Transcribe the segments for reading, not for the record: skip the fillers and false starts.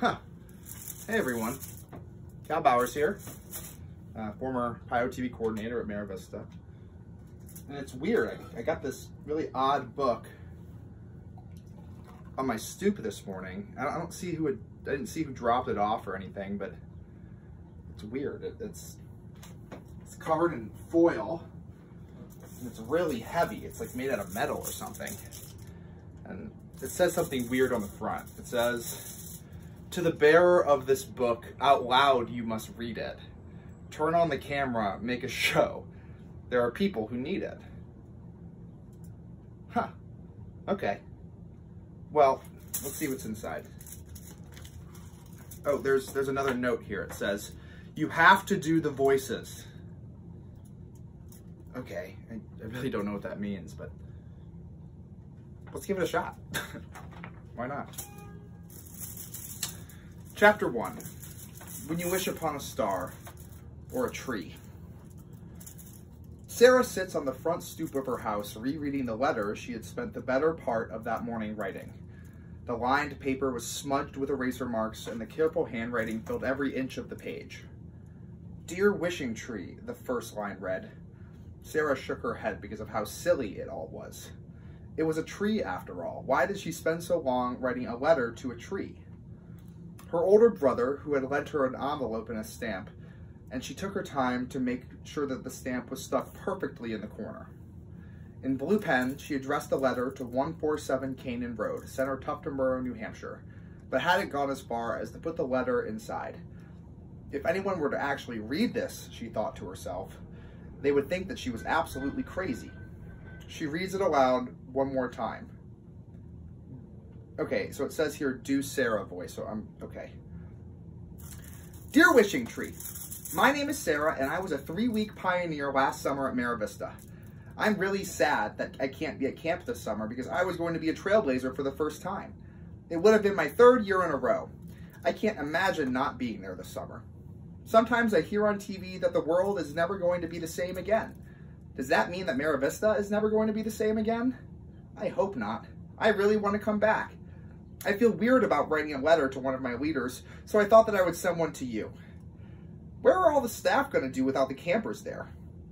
Huh. Hey everyone, Kal Bowers here, former PIO TV coordinator at Merrowvista. And it's weird, I got this really odd book on my stoop this morning. I didn't see who dropped it off or anything, but it's weird. It's covered in foil, and it's really heavy. It's like made out of metal or something. And it says something weird on the front. It says, "To the bearer of this book, out loud you must read it. Turn on the camera, make a show. There are people who need it." Huh. Okay. Well, let's see what's inside. Oh, there's another note here. It says, "You have to do the voices." Okay, I really don't know what that means, but let's give it a shot. Why not? Chapter 1. When you wish upon a star or a tree. Sarah sits on the front stoop of her house rereading the letter she had spent the better part of that morning writing. The lined paper was smudged with eraser marks, and the careful handwriting filled every inch of the page. "Dear Wishing Tree," the first line read. Sarah shook her head because of how silly it all was. It was a tree after all. Why did she spend so long writing a letter to a tree? Her older brother, who had lent her an envelope and a stamp, and she took her time to make sure that the stamp was stuck perfectly in the corner. In blue pen, she addressed the letter to 147 Canaan Road, Center Tuftonboro, New Hampshire, but hadn't gone as far as to put the letter inside. If anyone were to actually read this, she thought to herself, they would think that she was absolutely crazy. She reads it aloud one more time. Okay, so it says here, do Sarah voice, so okay. "Dear Wishing Tree, my name is Sarah, and I was a 3-week pioneer last summer at Merrowvista. I'm really sad that I can't be at camp this summer because I was going to be a trailblazer for the first time. It would have been my 3rd year in a row. I can't imagine not being there this summer. Sometimes I hear on TV that the world is never going to be the same again. Does that mean that Merrowvista is never going to be the same again? I hope not. I really want to come back. I feel weird about writing a letter to one of my leaders, so I thought that I would send one to you. Where are all the staff going to do without the campers there?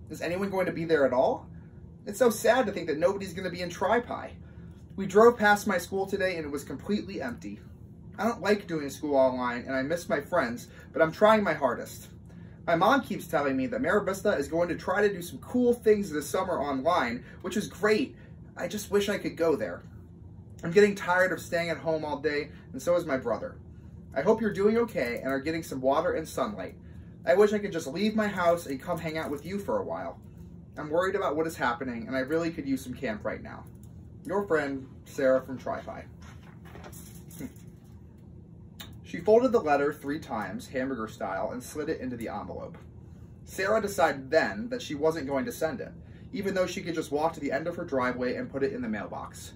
Is anyone going to be there at all? It's so sad to think that nobody's going to be in Tri-Pi. We drove past my school today and it was completely empty. I don't like doing school online and I miss my friends, but I'm trying my hardest. My mom keeps telling me that Merrowvista is going to try to do some cool things this summer online, which is great. I just wish I could go there. I'm getting tired of staying at home all day, and so is my brother. I hope you're doing okay and are getting some water and sunlight. I wish I could just leave my house and come hang out with you for a while. I'm worried about what is happening, and I really could use some camp right now. Your friend, Sarah from Tri-Pi." She folded the letter 3 times, hamburger style, and slid it into the envelope. Sarah decided then that she wasn't going to send it, even though she could just walk to the end of her driveway and put it in the mailbox.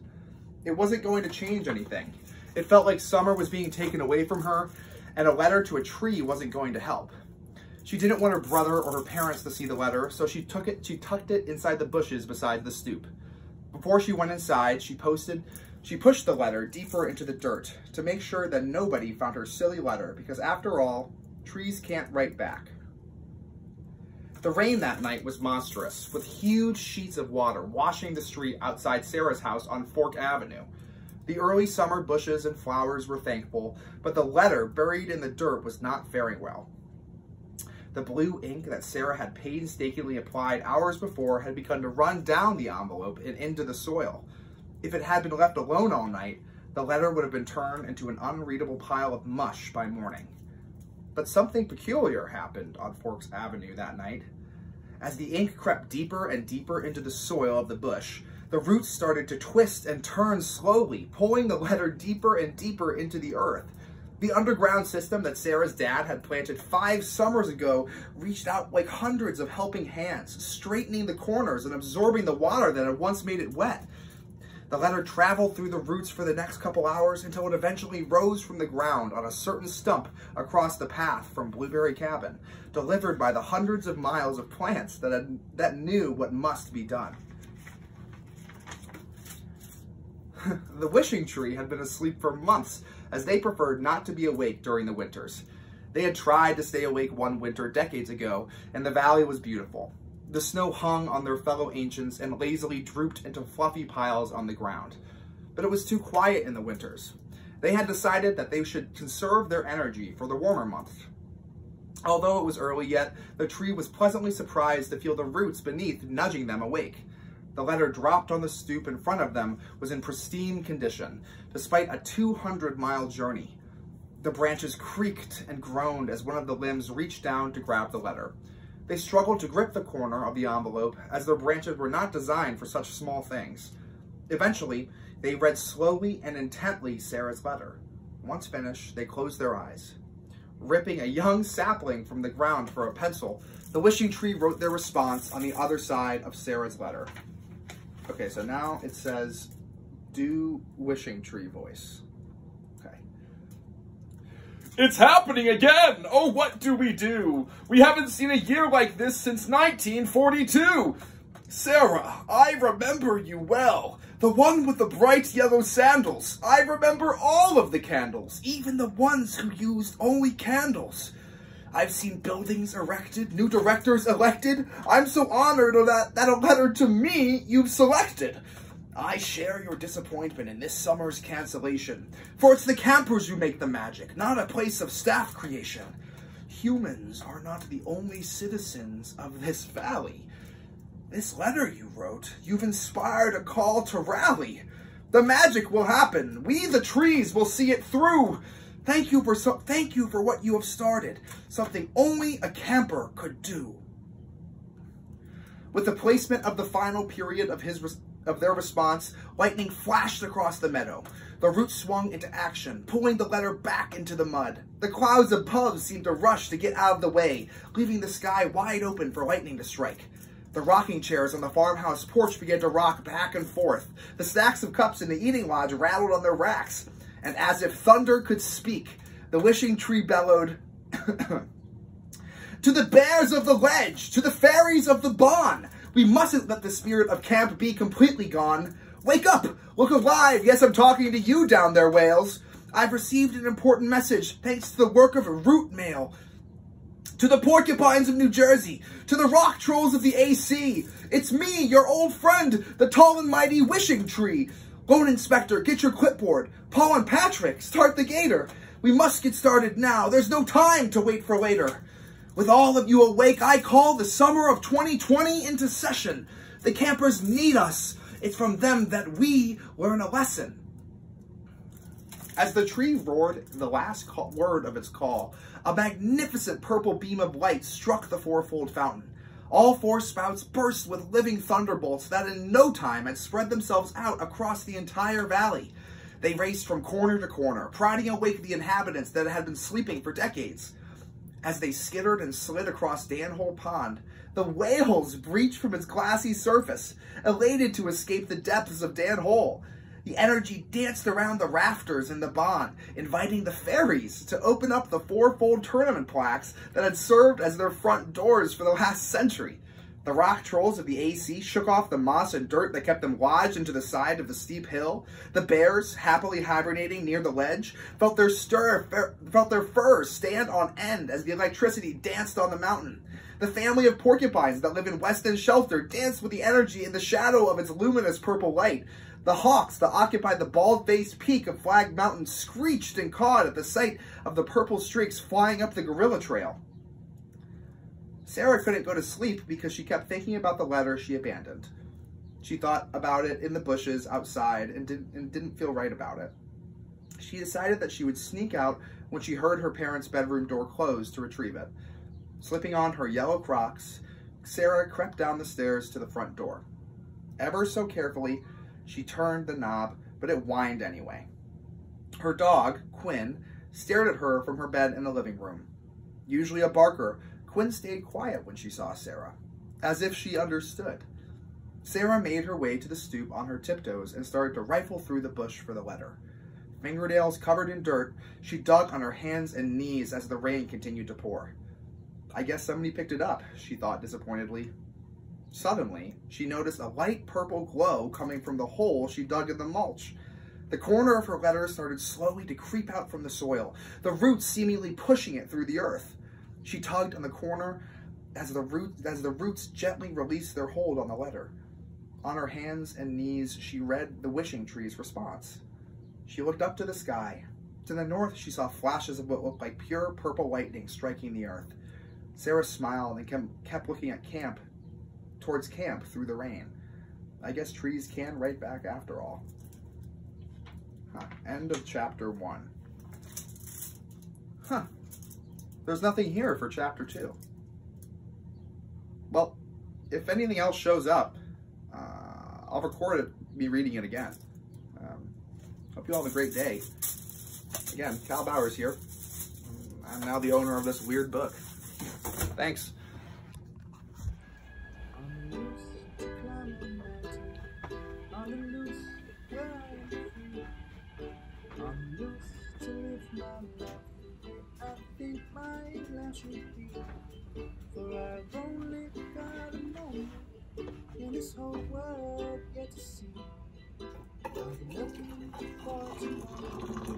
It wasn't going to change anything. It felt like summer was being taken away from her, and a letter to a tree wasn't going to help. She didn't want her brother or her parents to see the letter, so she tucked it inside the bushes beside the stoop. Before she went inside, she pushed the letter deeper into the dirt to make sure that nobody found her silly letter, because after all, trees can't write back. The rain that night was monstrous, with huge sheets of water washing the street outside Sarah's house on Fork Avenue. The early summer bushes and flowers were thankful, but the letter buried in the dirt was not faring well. The blue ink that Sarah had painstakingly applied hours before had begun to run down the envelope and into the soil. If it had been left alone all night, the letter would have been turned into an unreadable pile of mush by morning. But something peculiar happened on Forks Avenue that night. As the ink crept deeper and deeper into the soil of the bush, the roots started to twist and turn slowly, pulling the letter deeper and deeper into the earth. The underground system that Sarah's dad had planted 5 summers ago reached out like hundreds of helping hands, straightening the corners and absorbing the water that had once made it wet. The letter traveled through the roots for the next couple hours until it eventually rose from the ground on a certain stump across the path from Blueberry Cabin, delivered by the hundreds of miles of plants that knew what must be done. The wishing tree had been asleep for months, as they preferred not to be awake during the winters. They had tried to stay awake one winter decades ago, and the valley was beautiful. The snow hung on their fellow ancients and lazily drooped into fluffy piles on the ground. But it was too quiet in the winters. They had decided that they should conserve their energy for the warmer months. Although it was early yet, the tree was pleasantly surprised to feel the roots beneath nudging them awake. The letter dropped on the stoop in front of them was in pristine condition, despite a 200-mile journey. The branches creaked and groaned as one of the limbs reached down to grab the letter. They struggled to grip the corner of the envelope, as their branches were not designed for such small things. Eventually, they read slowly and intently Sarah's letter. Once finished, they closed their eyes. Ripping a young sapling from the ground for a pencil, the wishing tree wrote their response on the other side of Sarah's letter. Okay, so now it says, do wishing tree voice. Okay. It's happening again! Oh, what do? We haven't seen a year like this since 1942! Sarah, I remember you well. The one with the bright yellow sandals. I remember all of the candles, even the ones who used only candles. I've seen buildings erected, new directors elected. I'm so honored that a letter to me you've selected. I share your disappointment in this summer's cancellation, for it's the campers who make the magic, not a place of staff creation. Humans are not the only citizens of this valley. This letter you wrote, you've inspired a call to rally. The magic will happen. We, the trees, will see it through. Thank you for what you have started, something only a camper could do. With the placement of the final period of their response, lightning flashed across the meadow. The roots swung into action, pulling the letter back into the mud. The clouds above seemed to rush to get out of the way, leaving the sky wide open for lightning to strike. The rocking chairs on the farmhouse porch began to rock back and forth. The stacks of cups in the eating lodge rattled on their racks. And as if thunder could speak, the wishing tree bellowed, to the bears of the ledge, to the fairies of the barn, we mustn't let the spirit of camp be completely gone. Wake up, look alive, yes, I'm talking to you down there, whales. I've received an important message, thanks to the work of a root mail. To the porcupines of New Jersey, to the rock trolls of the AC, it's me, your old friend, the tall and mighty wishing tree. Loan Inspector, get your clipboard. Paul and Patrick, start the gator. We must get started now. There's no time to wait for later. With all of you awake, I call the summer of 2020 into session. The campers need us. It's from them that we learn a lesson. As the tree roared the last word of its call, a magnificent purple beam of light struck the fourfold fountain. All four spouts burst with living thunderbolts that in no time had spread themselves out across the entire valley. They raced from corner to corner, prodding awake the inhabitants that had been sleeping for decades. As they skittered and slid across Danhole Pond, the whales breached from its glassy surface, elated to escape the depths of Danhole. The energy danced around the rafters in the pond, inviting the fairies to open up the fourfold tournament plaques that had served as their front doors for the last century. The rock trolls of the AC shook off the moss and dirt that kept them lodged into the side of the steep hill. The bears, happily hibernating near the ledge, felt their furs stand on end as the electricity danced on the mountain. The family of porcupines that live in West End Shelter danced with the energy in the shadow of its luminous purple light. The hawks that occupied the bald-faced peak of Flag Mountain screeched and cawed at the sight of the purple streaks flying up the gorilla trail. Sarah couldn't go to sleep because she kept thinking about the letter she abandoned. She thought about it in the bushes outside and didn't feel right about it. She decided that she would sneak out when she heard her parents' bedroom door close to retrieve it. Slipping on her yellow Crocs, Sarah crept down the stairs to the front door. Ever so carefully, she turned the knob, but it whined anyway. Her dog, Quinn, stared at her from her bed in the living room. Usually a barker, Quinn stayed quiet when she saw Sarah, as if she understood. Sarah made her way to the stoop on her tiptoes and started to rifle through the bush for the letter. Fingernails covered in dirt, she dug on her hands and knees as the rain continued to pour. I guess somebody picked it up, she thought disappointedly. Suddenly, she noticed a light purple glow coming from the hole she dug in the mulch. The corner of her letter started slowly to creep out from the soil, the roots seemingly pushing it through the earth. She tugged on the corner as the roots gently released their hold on the letter. On her hands and knees, she read the wishing tree's response. She looked up to the sky. To the north, she saw flashes of what looked like pure purple lightning striking the earth. Sarah smiled and kept looking at towards camp through the rain. I guess trees can write back after all. End of chapter 1. There's nothing here for chapter 2. Well, if anything else shows up, I'll record it, me reading it again. Hope you all have a great day. Again, Kal Bowers here. I'm now the owner of this weird book. Thanks. For I've only got a moment in this whole world yet to see. I'm looking for tomorrow.